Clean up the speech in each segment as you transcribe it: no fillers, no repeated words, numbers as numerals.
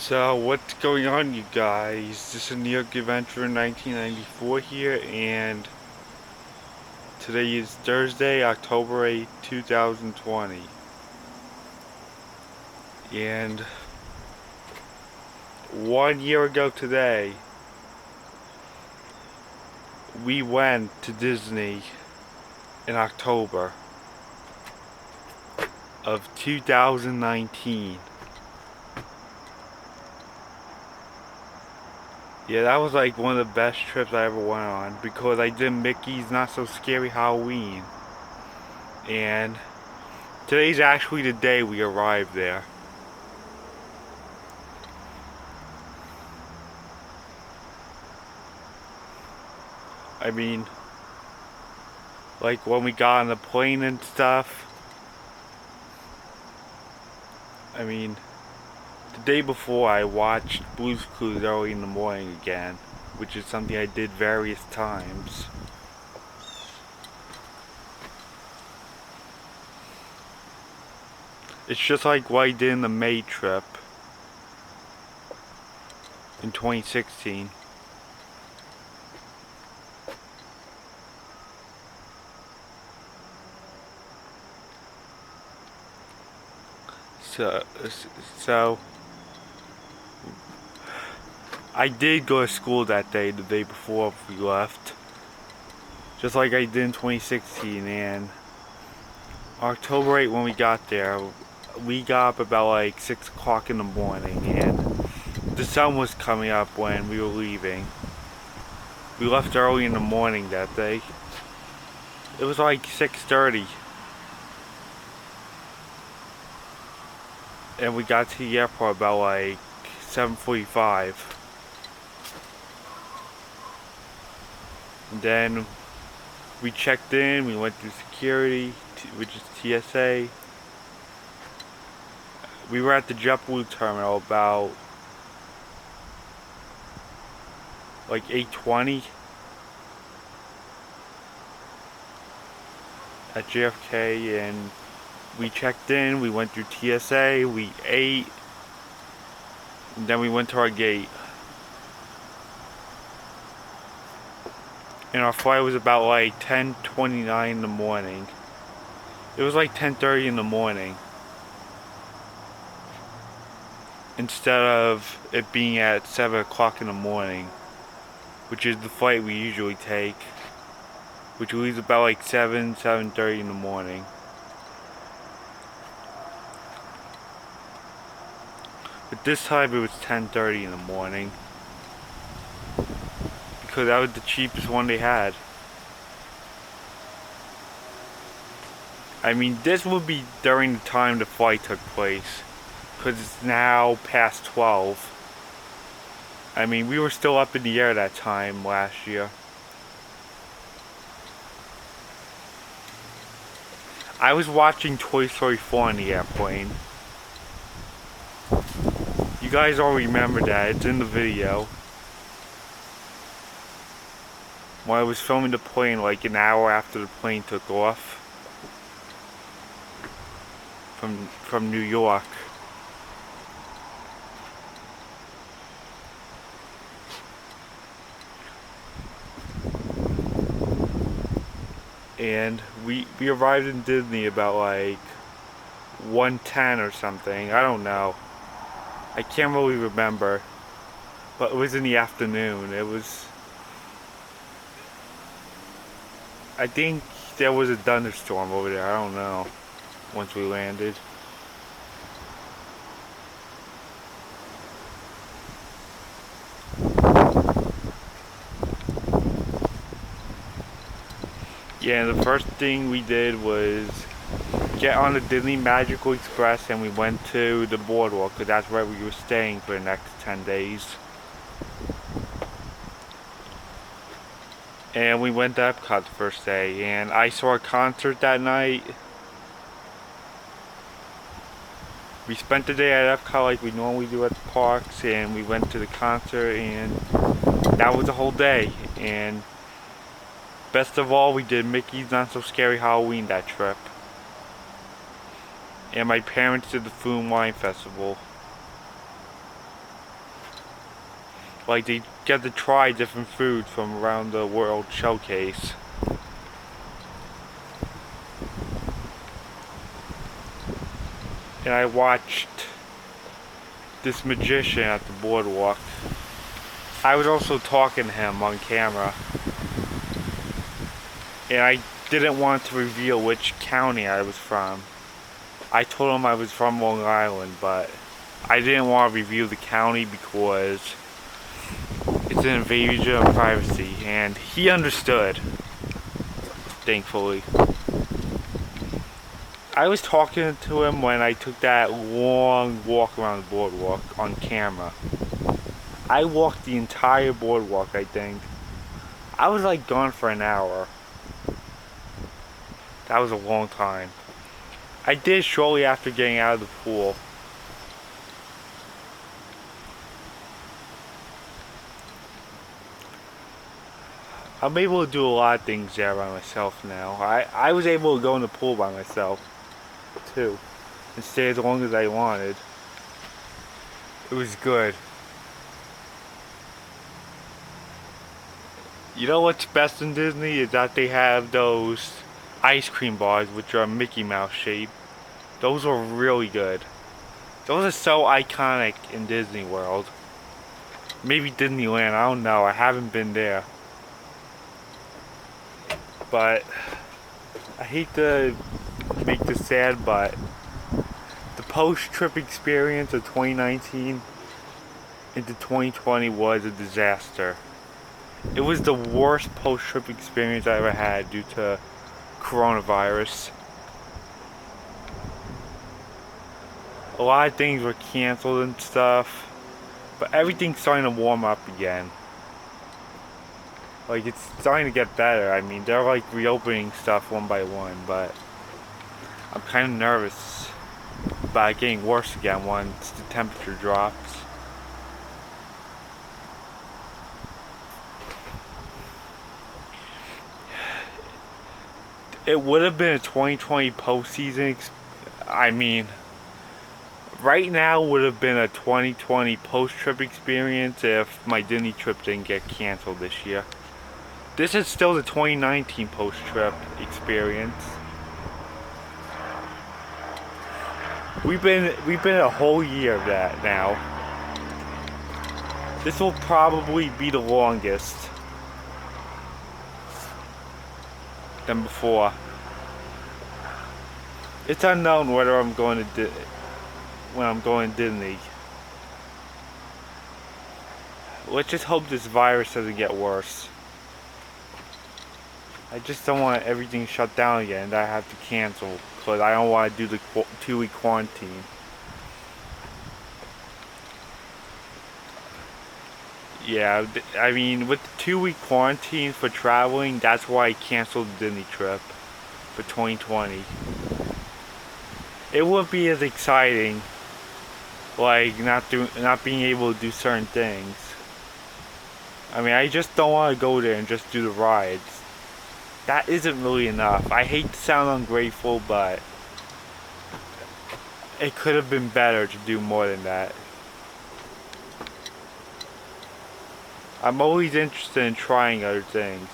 So what's going on, you guys? This is New York Adventure 1994 here, and today is Thursday, October 8th, 2020. And 1 year ago today, we went to Disney in October of 2019. Yeah, that was like one of the best trips I ever went on because I did Mickey's Not So Scary Halloween. And today's actually the day we arrived there. I mean, like when we got on the plane and stuff. I mean, the day before I watched Blue's Clues early in the morning again, which is something I did various times. It's just like what I did in the May trip in 2016. So, I did go to school that day, the day before we left. Just like I did in 2016, and October 8th when we got there, we got up about like 6 o'clock in the morning, and the sun was coming up when we were leaving. We left early in the morning that day. It was like 6:30. And we got to the airport about like 7:45. And then we checked in, we went through security, which is TSA. We were at the JetBlue terminal about like 8:20 at JFK, and we checked in, we went through TSA, we ate, and then we went to our gate. And our flight was about like 10:29 in the morning. It was like 10:30 in the morning. Instead of it being at 7 o'clock in the morning, which is the flight we usually take, which leaves about like 7:30 in the morning. But this time it was 10:30 in the morning, because that was the cheapest one they had. I mean, this would be during the time the flight took place, because it's now past 12. I mean, we were still up in the air that time last year. I was watching Toy Story 4 on the airplane. You guys all remember that, it's in the video. When I was filming the plane like an hour after the plane took off from New York. And we arrived in Disney about like 1:10 or something. I don't know. I can't really remember. But it was in the afternoon. It was... I think there was a thunderstorm over there. I don't know. Once we landed. Yeah, the first thing we did was get on the Disney Magical Express, and we went to the boardwalk because that's where we were staying for the next 10 days. And we went to Epcot the first day, and I saw a concert that night. We spent the day at Epcot like we normally do at the parks, and we went to the concert, and that was the whole day. And best of all, we did Mickey's Not So Scary Halloween that trip. And my parents did the Food and Wine Festival. Like they get to try different foods from around the world showcase. And I watched this magician at the boardwalk. I was also talking to him on camera. And I didn't want to reveal which county I was from. I told him I was from Long Island, but I didn't want to reveal the county because it's an invasion of privacy, and he understood, thankfully. I was talking to him when I took that long walk around the boardwalk on camera. I walked the entire boardwalk, I think. I was like gone for an hour. That was a long time. I did shortly after getting out of the pool. I'm able to do a lot of things there by myself now. I was able to go in the pool by myself, too, and stay as long as I wanted. It was good. You know what's best in Disney is that they have those ice cream bars which are Mickey Mouse shaped. Those are really good. Those are so iconic in Disney World. Maybe Disneyland, I don't know. I haven't been there. But I hate to make this sad, but the post-trip experience of 2019 into 2020 was a disaster. It was the worst post-trip experience I ever had due to coronavirus. A lot of things were canceled and stuff, but everything's starting to warm up again. Like, it's starting to get better. I mean, they're like reopening stuff one by one, but I'm kind of nervous about it getting worse again once the temperature drops. It would have been a 2020 postseason. I mean, right now would have been a 2020 post-trip experience if my Disney trip didn't get canceled this year. This is still the 2019 post-trip experience. We've been a whole year of that now. This will probably be the longest than before. It's unknown whether I'm going to when I'm going to Disney. Let's just hope this virus doesn't get worse. I just don't want everything shut down again and I have to cancel because I don't want to do the 2-week quarantine. Yeah, I mean, with the 2-week quarantine for traveling, that's why I canceled the Disney trip for 2020. It wouldn't be as exciting, like not being able to do certain things. I mean, I just don't want to go there and just do the rides. That isn't really enough. I hate to sound ungrateful, but it could have been better to do more than that. I'm always interested in trying other things.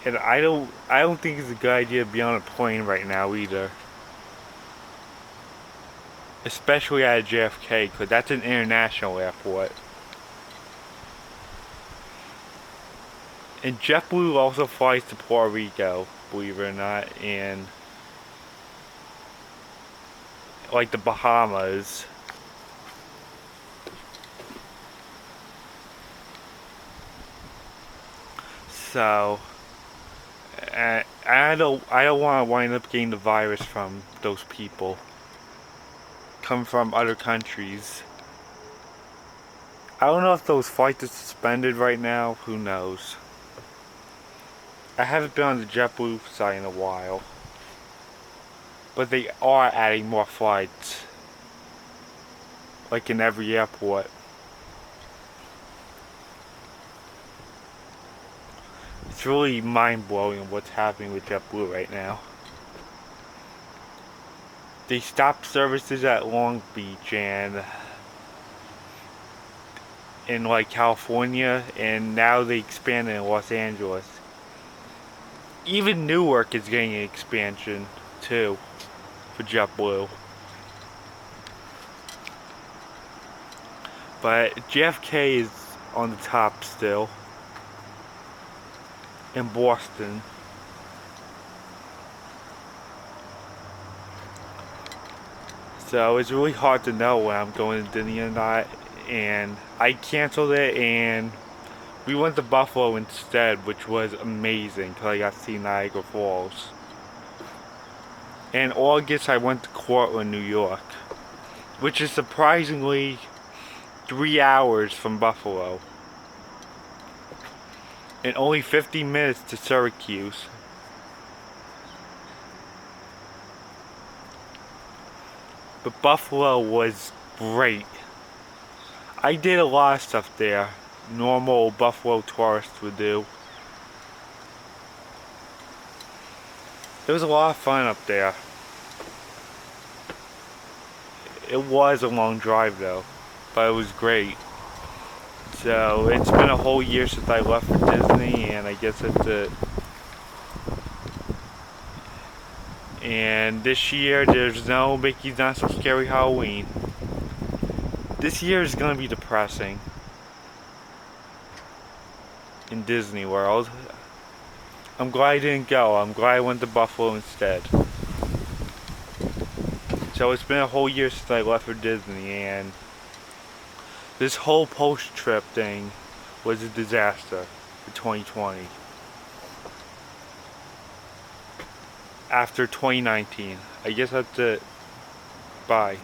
And I don't think it's a good idea to be on a plane right now either. Especially at JFK, because that's an international airport. And JetBlue also flies to Puerto Rico, believe it or not, and like the Bahamas. So I don't want to wind up getting the virus from those people. Come from other countries. I don't know if those flights are suspended right now. Who knows? I haven't been on the JetBlue site in a while. But they are adding more flights. Like in every airport. It's really mind-blowing what's happening with JetBlue right now. they stopped services at Long Beach and in like California, and now they expanded in Los Angeles. Even Newark is getting an expansion too for JetBlue. But JFK is on the top still in Boston. So it's really hard to know when I'm going to Disney or not. And I canceled it and we went to Buffalo instead, which was amazing because I got to see Niagara Falls. In August I went to Cortland, New York, which is surprisingly 3 hours from Buffalo. And only 50 minutes to Syracuse. But Buffalo was great. I did a lot of stuff there. Normal Buffalo tourists would do. It was a lot of fun up there. It was a long drive though, but it was great. So it's been a whole year since I left for Disney, and I guess that's it. And this year there's no Mickey's Not So Scary Halloween. This year is gonna be depressing in Disney World. I'm glad I didn't go. I'm glad I went to Buffalo instead. So it's been a whole year since I left for Disney, and this whole post-trip thing was a disaster for 2020. After 2019. I guess that's it. Bye.